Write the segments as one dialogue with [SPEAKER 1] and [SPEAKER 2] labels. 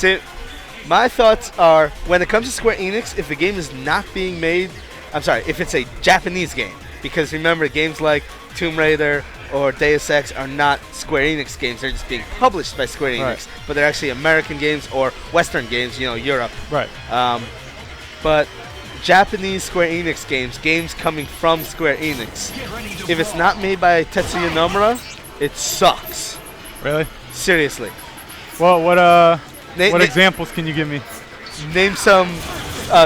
[SPEAKER 1] See, my thoughts are, when it comes to Square Enix, if the game is not being made, I'm sorry, if it's a Japanese game, because remember, games like Tomb Raider or Deus Ex are not Square Enix games. They're just being published by Square Enix,
[SPEAKER 2] Right.
[SPEAKER 1] but they're actually American games or Western games, Europe.
[SPEAKER 2] Right.
[SPEAKER 1] But Japanese Square Enix games coming from Square Enix, if it's not made by Tetsuya Nomura, it sucks.
[SPEAKER 2] Really?
[SPEAKER 1] Seriously.
[SPEAKER 2] Well, what
[SPEAKER 1] Na-
[SPEAKER 2] examples can you give me?
[SPEAKER 1] Name some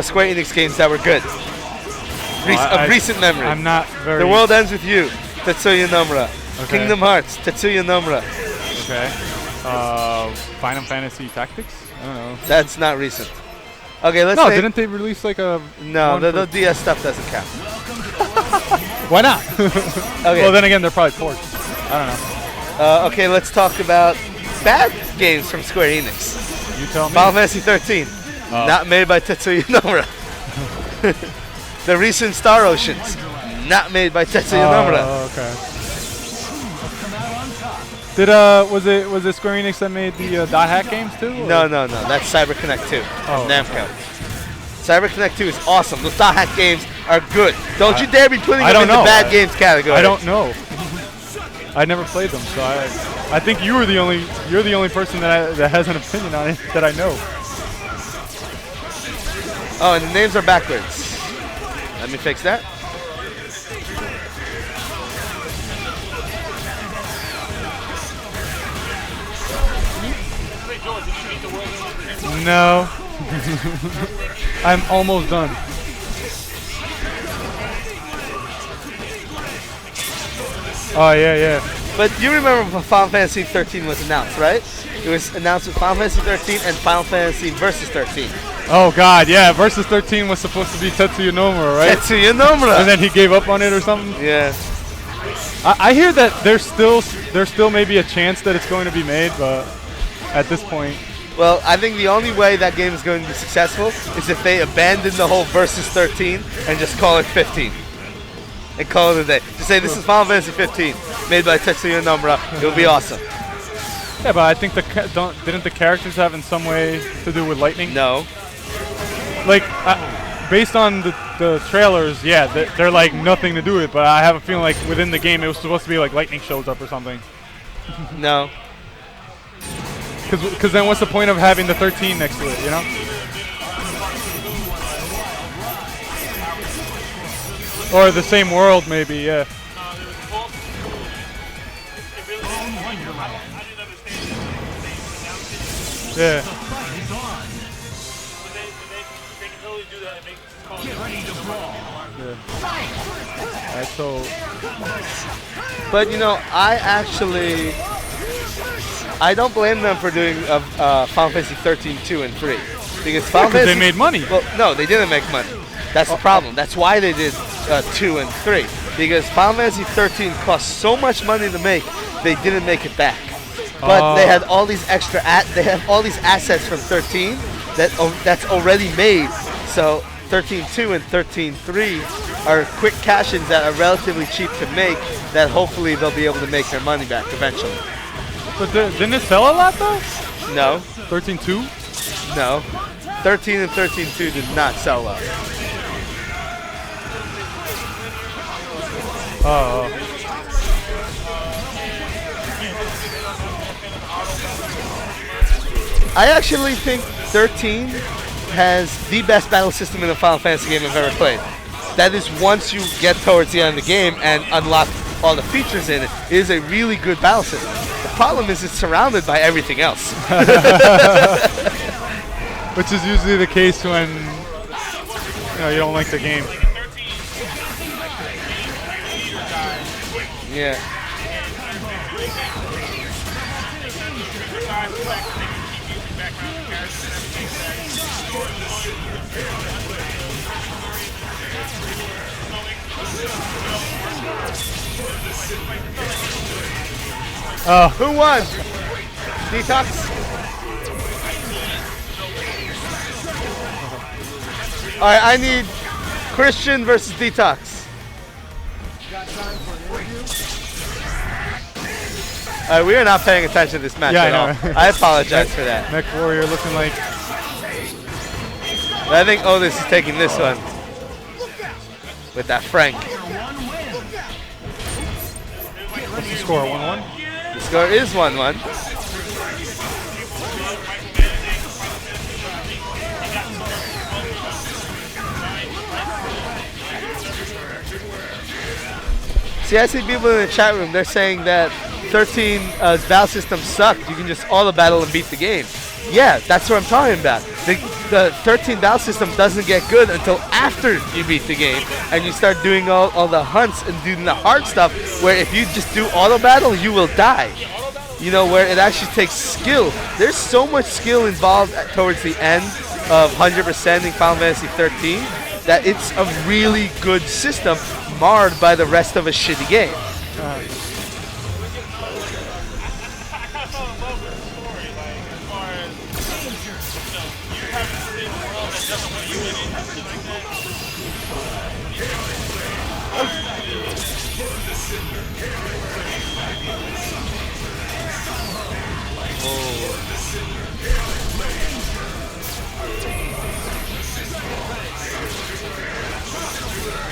[SPEAKER 1] Square Enix games that were good. Of recent memory.
[SPEAKER 2] I'm not very.
[SPEAKER 1] The World Ends With You, Tetsuya Nomura.
[SPEAKER 2] Okay.
[SPEAKER 1] Kingdom Hearts, Tetsuya Nomura.
[SPEAKER 2] Okay. Final Fantasy Tactics? I don't know.
[SPEAKER 1] That's not recent. Okay, let's
[SPEAKER 2] No,
[SPEAKER 1] say...
[SPEAKER 2] didn't they release like a...
[SPEAKER 1] No, the DS stuff doesn't count.
[SPEAKER 2] Why not?
[SPEAKER 1] Okay.
[SPEAKER 2] Well, then again, they're probably ports. I don't know.
[SPEAKER 1] Okay, let's talk about bad games from Square Enix.
[SPEAKER 2] You tell me.
[SPEAKER 1] Final Fantasy 13, not made by Tetsuya Nomura. The recent Star Oceans, not made by Tetsuya Nomura.
[SPEAKER 2] Oh, okay. Was it Square Enix that made the Dot Hack games too? Or?
[SPEAKER 1] No, that's CyberConnect 2
[SPEAKER 2] Oh.
[SPEAKER 1] Namco. CyberConnect 2 is awesome. Those Dot Hack games are good. Don't you dare be putting them in the bad games category.
[SPEAKER 2] I don't know. I never played them, so I think you're the only person that has an opinion on it that I know.
[SPEAKER 1] Oh, and the names are backwards. Let me fix that.
[SPEAKER 2] No. I'm almost done. Oh, yeah.
[SPEAKER 1] But you remember when Final Fantasy 13 was announced, right? It was announced with Final Fantasy 13 and Final Fantasy Versus 13.
[SPEAKER 2] Oh, God, yeah. Versus 13 was supposed to be Tetsuya Nomura, right?
[SPEAKER 1] Tetsuya Nomura!
[SPEAKER 2] And then he gave up on it or something?
[SPEAKER 1] Yeah.
[SPEAKER 2] I hear that there's still maybe a chance that it's going to be made, but at this point...
[SPEAKER 1] Well, I think the only way that game is going to be successful is if they abandon the whole Versus 13 and just call it 15. And call it a day. Just say, this is Final Fantasy 15, made by Tetsuya Nomura. It would be awesome.
[SPEAKER 2] Yeah, but I think didn't the characters have in some way to do with lightning?
[SPEAKER 1] No.
[SPEAKER 2] Like, based on the trailers, yeah, they're like nothing to do with it, but I have a feeling like within the game it was supposed to be like lightning shows up or something.
[SPEAKER 1] No.
[SPEAKER 2] Because then what's the point of having the 13 next to it, you know? Or the same world, maybe, yeah. Yeah. Alright, so...
[SPEAKER 1] But, I don't blame them for doing Final Fantasy 13, 2, and 3. Because Final Fantasy...
[SPEAKER 2] they made money.
[SPEAKER 1] Well, no, they didn't make money. That's the problem. That's why they did 2 and 3. Because Final Fantasy 13 cost so much money to make, they didn't make it back. But they had all these they have all these assets from 13 that's already made. So 13.2 and 13.3 are quick cash-ins that are relatively cheap to make, that hopefully they'll be able to make their money back eventually.
[SPEAKER 2] But didn't it sell a lot though?
[SPEAKER 1] No.
[SPEAKER 2] 13.2?
[SPEAKER 1] No. 13 and 13.2 did not sell well.
[SPEAKER 2] Oh.
[SPEAKER 1] I actually think 13 has the best battle system in a Final Fantasy game I've ever played. That is, once you get towards the end of the game and unlock all the features in it, it is a really good battle system. The problem is it's surrounded by everything else.
[SPEAKER 2] Which is usually the case when you don't like the game.
[SPEAKER 1] Yeah. Who won? Detox? Alright, I need Christian versus Detox. We are not paying attention to this match at all. I apologize for that.
[SPEAKER 2] MechWarrior looking like...
[SPEAKER 1] But I think Odis is taking this one with that Frank.
[SPEAKER 2] What's the score, 1-1?
[SPEAKER 1] The score is 1-1. See, I see people in the chat room, they're saying that 13's battle system sucked. You can just auto battle and beat the game. Yeah, that's what I'm talking about. The 13 battle system doesn't get good until after you beat the game and you start doing all the hunts and doing the hard stuff, where if you just do auto battle, you will die. You know, where it actually takes skill. There's so much skill involved towards the end of 100%ing Final Fantasy 13 that it's a really good system, marred by the rest of a shitty game.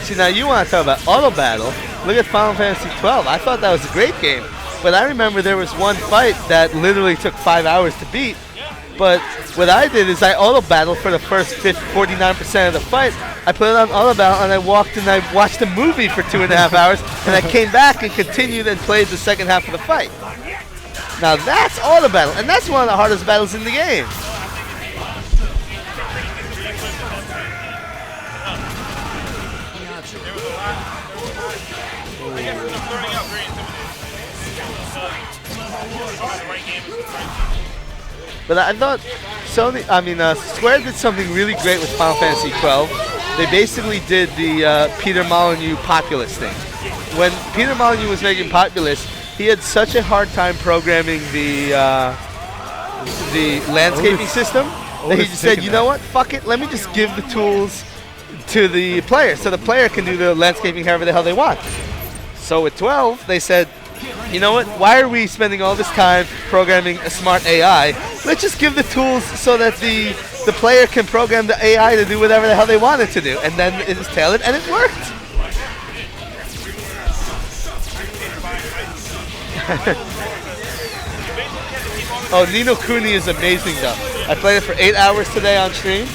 [SPEAKER 1] See, now you want to talk about auto battle. Look at Final Fantasy 12. I thought that was a great game. But I remember there was one fight that literally took 5 hours to beat. But what I did is I auto battled for the first 49% of the fight. I put it on auto battle and I walked and I watched a movie for 2.5 hours. And I came back and continued and played the second half of the fight. Now that's auto battle. And that's one of the hardest battles in the game. But I thought Square did something really great with Final Fantasy 12. They basically did the Peter Molyneux populist thing. When Peter Molyneux was making populist, he had such a hard time programming the landscaping system that he just said, you know what, fuck it, let me just give the tools to the player so the player can do the landscaping however the hell they want. So with 12, they said, you know what, why are we spending all this time programming a smart AI? Let's just give the tools so that the player can program the AI to do whatever the hell they want it to do. And then it was tailored, and it worked. Oh, Ni no Kuni is amazing, though. I played it for 8 hours today on stream.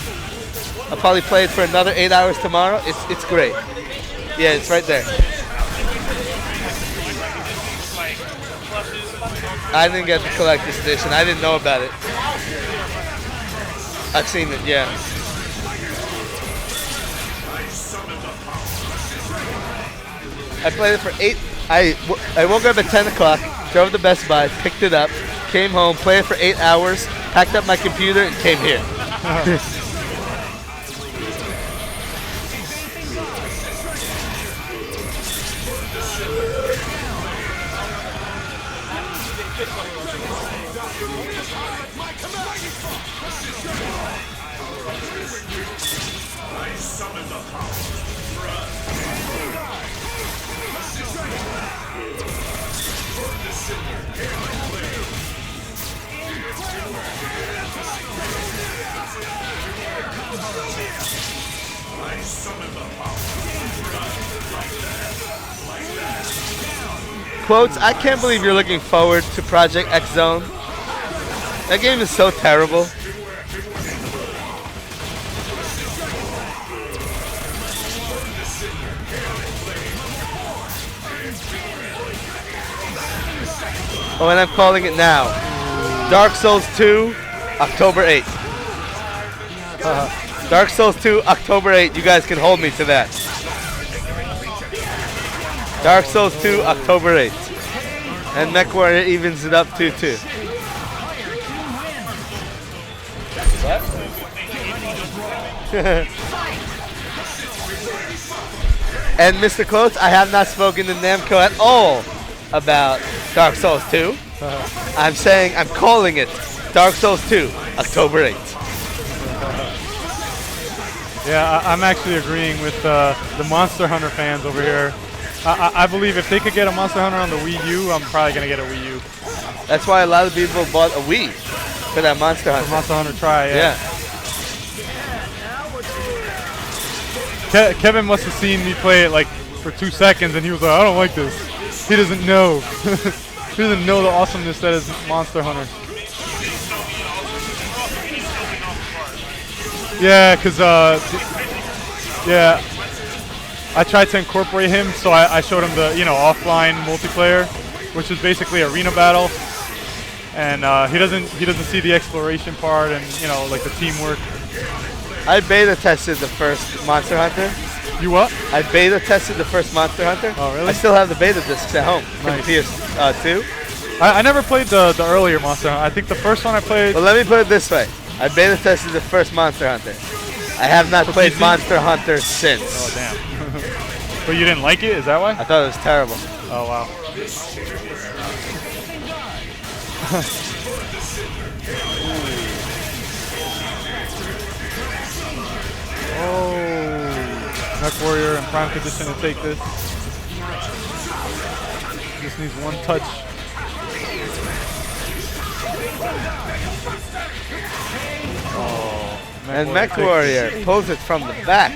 [SPEAKER 1] I'll probably play it for another 8 hours tomorrow. It's great. Yeah, it's right there. I didn't get the collector's edition. I didn't know about it. I've seen it, yeah. I played it for 8. I woke up at 10 o'clock, drove to Best Buy, picked it up, came home, played it for 8 hours, packed up my computer, and came here. Quotes, I can't believe you're looking forward to Project X Zone. That game is so terrible. Oh, and I'm calling it now. Dark Souls 2, October 8th. Dark Souls 2, October 8th. You guys can hold me to that. Dark Souls 2, October 8th. And MechWarrior evens it up 2-2. What? And Mr. Close, I have not spoken to Namco at all about Dark Souls 2. I'm saying, I'm calling it Dark Souls 2, October 8th.
[SPEAKER 2] Yeah, I'm actually agreeing with the Monster Hunter fans over here. I believe if they could get a Monster Hunter on the Wii U, I'm probably going to get a Wii U.
[SPEAKER 1] That's why a lot of people bought a Wii for that Monster Hunter.
[SPEAKER 2] Monster Hunter Try,
[SPEAKER 1] Yeah.
[SPEAKER 2] Kevin must have seen me play it like for 2 seconds, and he was like, I don't like this. He doesn't know. He doesn't know the awesomeness that is Monster Hunter. Yeah, because, yeah, I tried to incorporate him, so I showed him the, offline multiplayer, which is basically arena battle. And he doesn't see the exploration part and, like the teamwork. I
[SPEAKER 1] beta tested the first Monster Hunter.
[SPEAKER 2] You what?
[SPEAKER 1] I beta tested the first Monster Hunter.
[SPEAKER 2] Oh, really?
[SPEAKER 1] I still have the beta discs at home from
[SPEAKER 2] Nice.
[SPEAKER 1] PS2.
[SPEAKER 2] I never played the earlier Monster Hunter. I think the first one I played...
[SPEAKER 1] Well, let me put it this way. I beta tested the first Monster Hunter. I have not played
[SPEAKER 2] PC?
[SPEAKER 1] Monster Hunter since.
[SPEAKER 2] Oh, damn. But you didn't like it? Is that why?
[SPEAKER 1] I thought it was terrible.
[SPEAKER 2] Oh, wow. Oh, MechWarrior in prime condition to take this. Just needs one touch.
[SPEAKER 1] And MechWarrior pulls it from the back.